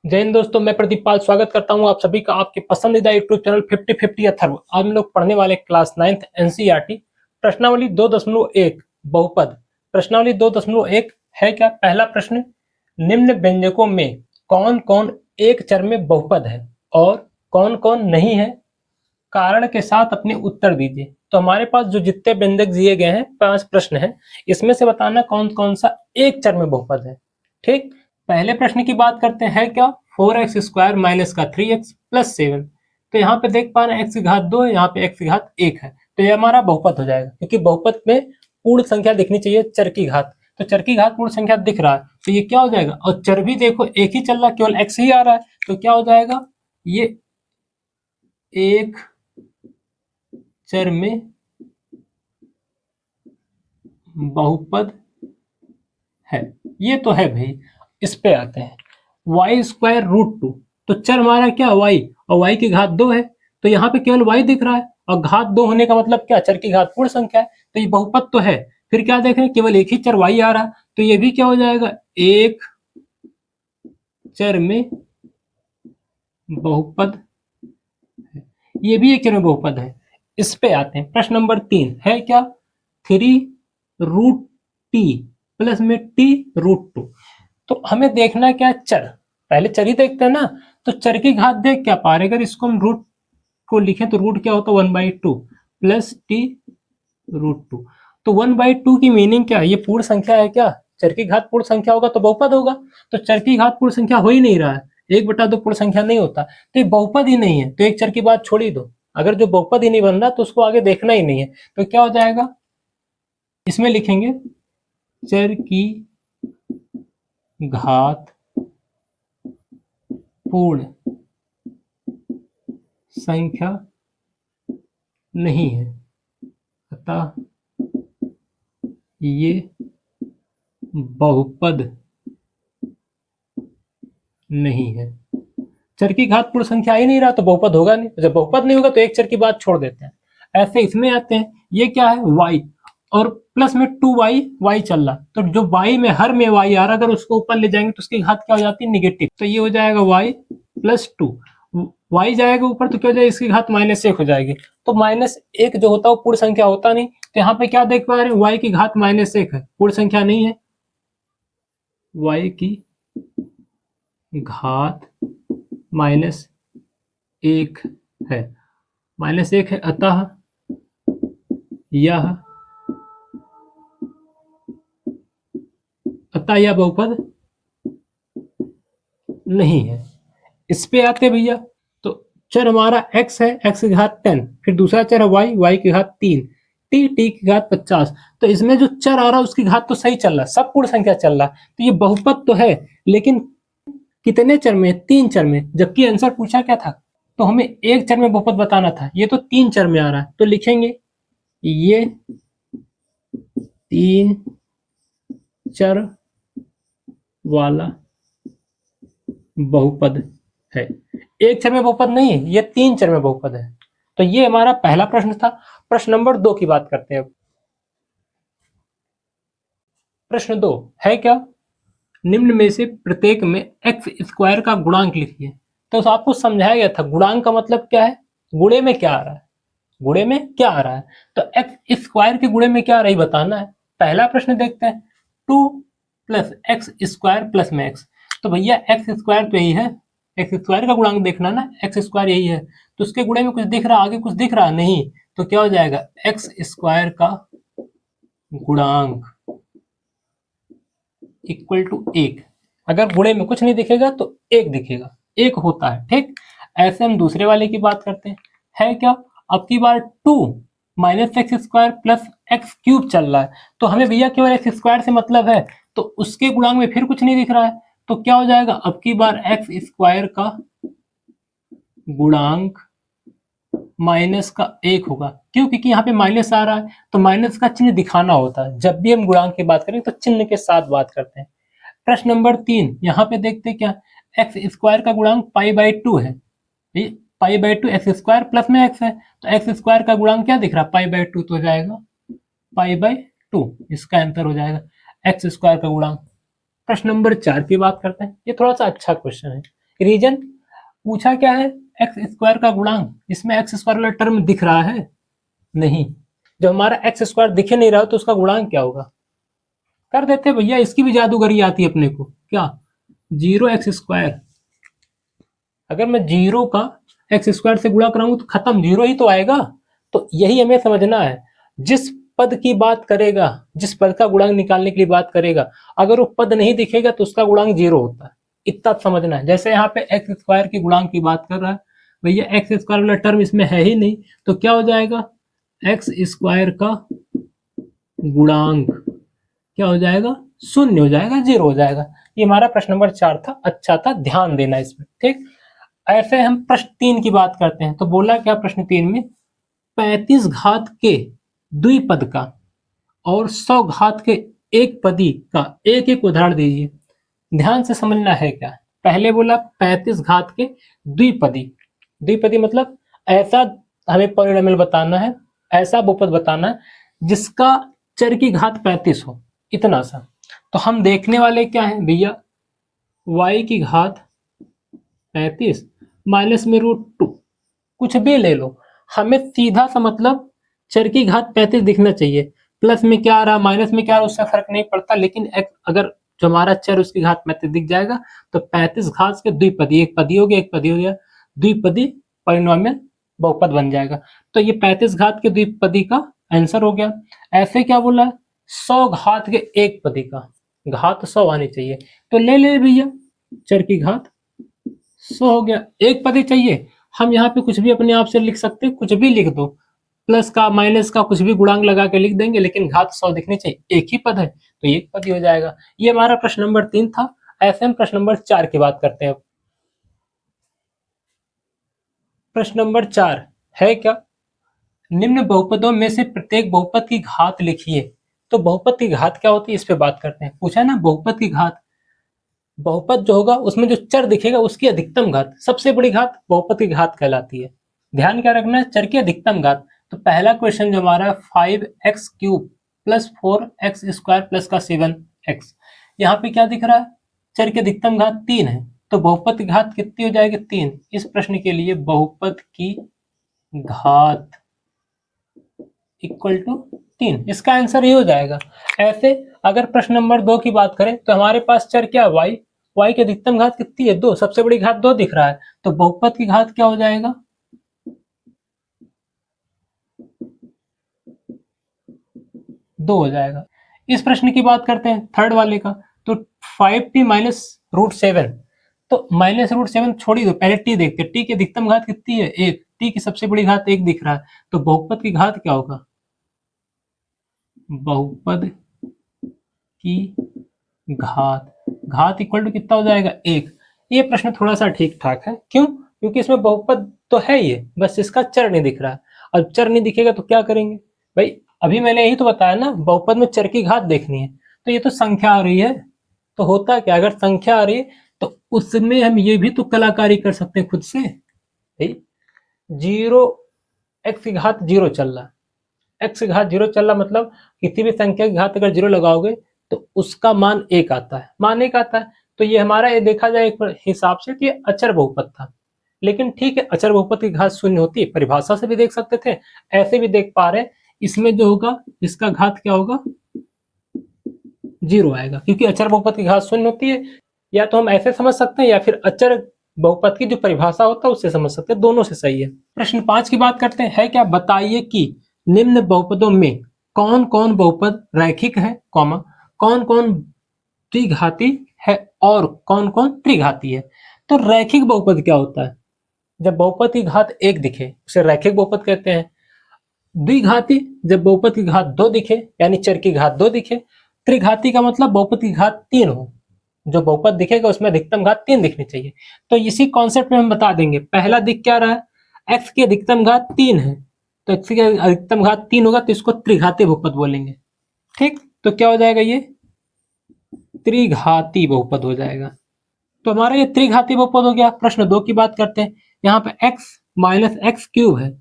जय हिंद दोस्तों, मैं प्रदीप पाल स्वागत करता हूं आप सभी का आपके पसंदीदा यूट्यूब चैनल 50-50 अथर्व। आज हम लोग पढ़ने वाले क्लास 9th एनसीईआरटी प्रश्नावली 2.1 बहुपद। प्रश्नावली 2.1 है क्या? पहला प्रश्न, निम्न व्यंजकों में कौन कौन एक चर में बहुपद है और कौन कौन नहीं है? कारण के साथ अपने उत्तर दीजिए। तो हमारे पास जो जितने व्यंजक दिए गए हैं 5 प्रश्न हैं, इसमें से बताना कौन कौन सा एक चर में बहुपद है। ठीक, पहले प्रश्न की बात करते हैं क्या? 4x स्क्वायर माइनस का 3x प्लस 7। तो यहाँ पे देख पा रहे हैं x की घात 2 है, यहाँ पे x की घात 1 है, तो ये हमारा बहुपद हो जाएगा, क्योंकि बहुपद में पूर्ण संख्या दिखनी चाहिए चर की घात। तो चर की घात पूर्ण संख्या दिख रहा है, तो ये क्या हो जाएगा? और चर भी देखो एक ही चल रहा है, केवल x ही आ रहा है, तो क्या हो जाएगा? ये एक चर में बहुपद है। ये तो है भाई। इस पे आते हैं, वाई स्क्वायर रूट 2। तो चर हमारा क्या? y, और y की घात 2 है, तो यहाँ पे केवल y दिख रहा है, और घात 2 होने का मतलब क्या? चर की घात पूर्ण संख्या है, तो ये बहुपद तो है। फिर क्या देख रहे हैं? केवल एक ही चर y आ रहा है, तो ये भी क्या हो जाएगा? एक चर में बहुपद है। ये भी एक चर में बहुपद है। इस पे आते हैं, प्रश्न नंबर 3 है क्या? 3√t प्लस में t रूट 2। तो हमें देखना है क्या? चर। पहले चर ही देखते हैं ना। तो चर की घात देख क्या पा रहे? अगर इसको हम रूट को लिखें तो रूट क्या होता है? 1/2 प्लस टी रूट 2। तो 1/2 की मीनिंग क्या है? ये पूर्ण संख्या है क्या? चर की घात पूर्ण संख्या होगा तो बहुपद होगा। तो चर की घात पूर्ण संख्या हो ही नहीं रहा है, 1/2 पूर्ण संख्या नहीं होता, तो ये बहुपद ही नहीं है। तो एक चर की बात छोड़ ही दो। अगर जो बहुपद ही नहीं बन रहा तो उसको आगे देखना ही नहीं है। तो क्या हो जाएगा? इसमें लिखेंगे चर की घात पूर्ण संख्या नहीं है, अतः ये बहुपद नहीं है। चर की घात पूर्ण संख्या आ ही नहीं रहा तो बहुपद होगा नहीं। जब बहुपद नहीं होगा तो एक चर की बात छोड़ देते हैं। ऐसे इसमें आते हैं, ये क्या है? y, और प्लस में 2y, y चल रहा, तो जो y में हर में y आ रहा, अगर उसको ऊपर ले जाएंगे तो उसकी घात क्या हो जाती है? निगेटिव। तो ये हो जाएगा y प्लस 2, y जाएगा ऊपर तो क्या हो जाएगा? इसकी घात -1 हो जाएगी। तो -1 जो होता है वो पूर्ण संख्या होता नहीं। तो यहाँ पे क्या देख पा रहे हैं? y की घात -1 है, पूर्ण संख्या नहीं है। y की घात -1 है, -1 है, अतः यह यह बहुपद नहीं है। इस पे आते भैया, तो चर हमारा x है, x की घात 10, फिर दूसरा चर है y, y की घात 3, t की घात 50। तो इसमें जो चर आ रहा है उसकी घात तो सही चल रहा है, सब पूर्ण संख्या चल रहा है, तो ये बहुपद तो है। लेकिन कितने चर में? 3 चर में। जबकि आंसर पूछा क्या था? तो हमें एक चर में बहुपद बताना था, ये तो 3 चर में आ रहा है। तो लिखेंगे ये 3 चर वाला बहुपद है। एक चर में बहुपद नहीं है, ये 3 चर में बहुपद है। तो ये हमारा पहला प्रश्न था। प्रश्न नंबर 2 की बात करते हैं। प्रश्न 2 है क्या? निम्न में से प्रत्येक में एक्स स्क्वायर का गुणांक लिखिए। तो आपको समझाया गया था गुणांक का मतलब क्या है, गुणे में क्या आ रहा है, गुणे में क्या आ रहा है। तो एक्स स्क्वायर के गुणे में क्या आ रहा है बताना है। पहला प्रश्न देखते हैं, 2 प्लस एक्स स्क्वायर प्लस में एक्स। तो भैया एक्स स्क्वायर तो यही है, एक्स स्क्वायर का गुणांक देखना ना, एक्स स्क्वायर यही है, तो उसके गुणे में कुछ दिख रहा, आगे कुछ दिख रहा नहीं, तो क्या हो जाएगा? एक्स स्क्वायर का गुणांक इक्वल टू 1। अगर गुणे में कुछ नहीं दिखेगा तो 1 दिखेगा, 1 होता है। ठीक, ऐसे हम दूसरे वाले की बात करते हैं। है क्या? अब की बार 2 minus x square plus x cube चल रहा है, तो हमें भैया केवल एक्स स्क्वायर से मतलब है, तो उसके गुणांक में फिर कुछ नहीं दिख रहा है, तो क्या हो जाएगा? अब की बार एक्स स्क्वायर का गुणांक माइनस का 1 होगा। क्यों? क्योंकि यहाँ पे माइनस आ रहा है, तो माइनस का चिन्ह दिखाना होता है। जब भी हम गुणांक की बात करें तो चिन्ह के साथ बात करते हैं। प्रश्न नंबर 3 यहाँ पे देखते क्या? एक्स स्क्वायर का गुणांक π/2 है, π/2 एक्स स्क्वायर प्लस में एक्स है, तो एक्स स्क्वायर का गुणांक क्या दिख रहा है? π/2, तो हो जाएगा π/2, इसका आंसर हो जाएगा एक्स स्क्वायर का गुणांक। प्रश्न नंबर 4 की बात करते हैं। ये थोड़ा सा अच्छा क्वेश्चन है, रीजन पूछा क्या है, एक्स स्क्वायर का गुणांक, इसमें एक्स स्क्वायर वाला टर्म दिख रहा है नहीं, जब हमारा एक्स स्क्वायर दिखे नहीं रहा तो उसका गुणांक क्या होगा, कर देते भैया, इसकी भी जादूगरी आती है अपने को, क्या 0x², अगर मैं 0 का x² से गुणा कराऊंगा तो खत्म 0 ही तो आएगा। तो यही हमें समझना है, जिस पद की बात करेगा, जिस पद का गुणांक निकालने के लिए बात करेगा, अगर वो पद नहीं दिखेगा तो उसका गुणांक 0 होता है, इतना समझना है। जैसे यहाँ पे x² की गुणांक की बात कर रहा है, भैया x² वाला टर्म इसमें है ही नहीं, तो क्या हो जाएगा, x² का गुणांक क्या हो जाएगा, 0 हो जाएगा, 0 हो जाएगा। ये हमारा प्रश्न नंबर 4 था, अच्छा था, ध्यान देना इसमें, ठीक। ऐसे हम प्रश्न 3 की बात करते हैं, तो बोला क्या प्रश्न 3 में, 35 घात के द्विपद का और 100 घात के एक पदी का एक एक उदाहरण दीजिए। ध्यान से समझना है क्या, पहले बोला 35 घात के द्विपदी, द्विपदी मतलब ऐसा हमें पॉलिनोमियल बताना है, ऐसा बहुपद बताना है जिसका चर की घात 35 हो, इतना सा। तो हम देखने वाले क्या है भैया, y की घात 35 माइनस में √2, कुछ भी ले लो, हमें सीधा सा मतलब चर की घात 35 दिखना चाहिए, प्लस में क्या आ रहा माइनस में क्या आ रहा उससे फर्क नहीं पड़ता, लेकिन अगर जो हमारा चर उसकी घात 35 दिख जाएगा तो 35 घात के द्विपदी, एक पदी हो गया एक पदी हो गया, द्विपदी पॉलिनोमियल बहुपद बन जाएगा। तो ये 35 घात के द्विपदी का आंसर हो गया। ऐसे क्या बोला, 100 घात के एक पदी का, घात 100 आनी चाहिए, तो ले ले भैया चर की घात 100 हो गया, एक पदी चाहिए, हम यहाँ पे कुछ भी अपने आप से लिख सकते हैं, कुछ भी लिख दो, प्लस का माइनस का कुछ भी गुणांक लगा के लिख देंगे, लेकिन घात 100 दिखनी चाहिए, एक ही पद है तो एक पद ही हो जाएगा। ये हमारा प्रश्न नंबर 3 था। ऐसे हम प्रश्न नंबर 4 की बात करते हैं। प्रश्न नंबर 4 है क्या, निम्न बहुपदों में से प्रत्येक बहुपद की घात लिखिए। तो बहुपद की घात क्या होती है, इस पे बात करते हैं। पूछा है ना बहुपद की घात, बहुपद जो होगा उसमें जो चर दिखेगा उसकी अधिकतम घात, सबसे बड़ी घात बहुपद की घात कहलाती है। ध्यान क्या रखना है, चर की अधिकतम घात। तो पहला क्वेश्चन जो हमारा 5x³ प्लस 4x² प्लस का 7x, यहाँ पे क्या दिख रहा है, चर की अधिकतम घात 3 है, तो बहुपद की घात कितनी हो जाएगी, 3। इस प्रश्न के लिए बहुपद की घात इक्वल टू 3, इसका आंसर ये हो जाएगा। ऐसे अगर प्रश्न नंबर 2 की बात करें तो हमारे पास चर क्या y, y की अधिकतम घात कितनी है, 2, सबसे बड़ी घात 2 दिख रहा है, तो बहुपद की घात क्या हो जाएगा, 2 हो जाएगा। इस प्रश्न की बात करते हैं थर्ड वाले का, तो 5t माइनस √7, तो माइनस √7 छोड़ ही दो, पहले t देखते हैं, t की अधिकतम घात कितनी है, 1, t की सबसे बड़ी घात 1 दिख रहा है, तो बहुपद की घात क्या होगा, बहुपद की घात, घात इक्वल टू कितना हो जाएगा, 1। ये प्रश्न थोड़ा सा ठीक ठाक है, क्यों, क्योंकि इसमें बहुपद तो है ये, बस इसका चर नहीं दिख रहा है। अब चर नहीं दिखेगा तो क्या करेंगे भाई, अभी मैंने यही तो बताया ना, बहुपद में चर की घात देखनी है, तो ये तो संख्या आ रही है, तो होता क्या, अगर संख्या आ रही है तो उसमें हम ये भी तो कलाकारी कर सकते हैं खुद से भाई, 0 x की घात 0 चल रहा, x की घात 0 चल रहा मतलब किसी भी संख्या की घात अगर 0 लगाओगे तो उसका मान 1 आता है, मान 1 आता है, तो ये हमारा ये देखा जाए एक हिसाब से तो ये अचर बहुपद था। लेकिन ठीक है, अचर बहुपद की घात 0 होती है, परिभाषा से भी देख सकते थे, ऐसे भी देख पा रहे हैं, इसमें जो होगा इसका घात क्या होगा, 0 आएगा, क्योंकि अचर बहुपद की घात 0 होती है। या तो हम ऐसे समझ सकते हैं या फिर अचर बहुपद की जो परिभाषा होता है उससे समझ सकते हैं, दोनों से सही है। प्रश्न 5 की बात करते हैं, है क्या, बताइए कि निम्न बहुपदों में कौन कौन बहुपद रैखिक है, कौन कौन द्विघाती है और कौन कौन त्रिघाती है। तो रैखिक बहुपद क्या होता है, जब बहुपद की घात 1 दिखे उसे रैखिक बहुपद कहते हैं। द्विघाती जब बहुपद की घात 2 दिखे, यानी चर की घात 2 दिखे। त्रिघाती का मतलब बहुपद की घात 3 हो, जो बहुपद दिखेगा उसमें अधिकतम घात 3 दिखनी चाहिए। तो इसी कॉन्सेप्ट में हम बता देंगे, पहला दिख क्या रहा है, x की अधिकतम घात 3 है, तो x की अधिकतम घात 3 होगा तो इसको त्रिघाती बहुपद बोलेंगे, ठीक। तो क्या हो जाएगा, ये त्रिघाती बहुपद हो जाएगा। तो हमारा ये त्रिघाती बहुपद हो गया। प्रश्न 2 की बात करते हैं, यहाँ पे x माइनस x³ है,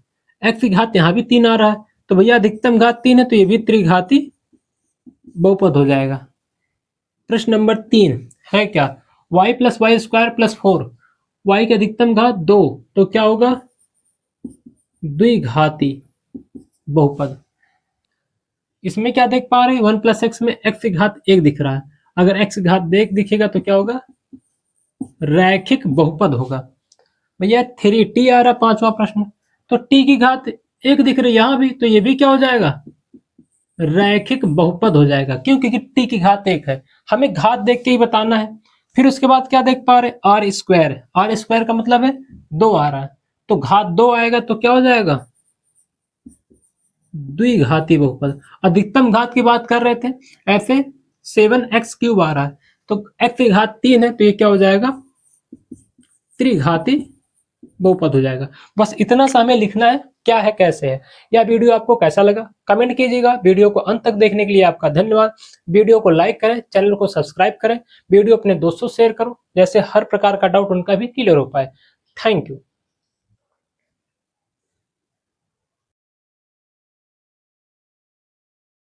x की घात यहाँ भी 3 आ रहा है, तो भैया अधिकतम घात 3 है तो ये भी त्रिघाती बहुपद हो जाएगा। प्रश्न नंबर 3 है क्या, y plus y square plus 4, y की अधिकतम घात 2, तो क्या होगा द्विघाती बहुपद। इसमें क्या देख पा रहे हैं 1 प्लस एक्स में x की घात 1 दिख रहा है, अगर x की घात 1 दिखेगा तो क्या होगा रैखिक बहुपद होगा। भैया 3t आ रहा पांचवा प्रश्न, तो t की घात 1 दिख रही है यहां भी, तो ये भी क्या हो जाएगा रैखिक बहुपद हो जाएगा। क्यों? क्योंकि t की घात 1 है, हमें घात देख के ही बताना है। फिर उसके बाद क्या देख पा रहे आर स्क्वायर, आर स्क्वायर का मतलब है 2 आ रहा है, तो घात 2 आएगा तो क्या हो जाएगा द्विघाती बहुपद। अधिकतम घात की बात कर रहे थे, ऐसे 7x³ आ रहा है, तो x की घात 3 है, तो ये क्या हो जाएगा त्रिघाती बहुपद हो जाएगा। बस इतना सा हमें लिखना है क्या है कैसे है। यह वीडियो आपको कैसा लगा कमेंट कीजिएगा। वीडियो को अंत तक देखने के लिए आपका धन्यवाद। वीडियो को लाइक करें, चैनल को सब्सक्राइब करें, वीडियो अपने दोस्तों से शेयर करो, जैसे हर प्रकार का डाउट उनका भी क्लियर हो पाए। Thank you.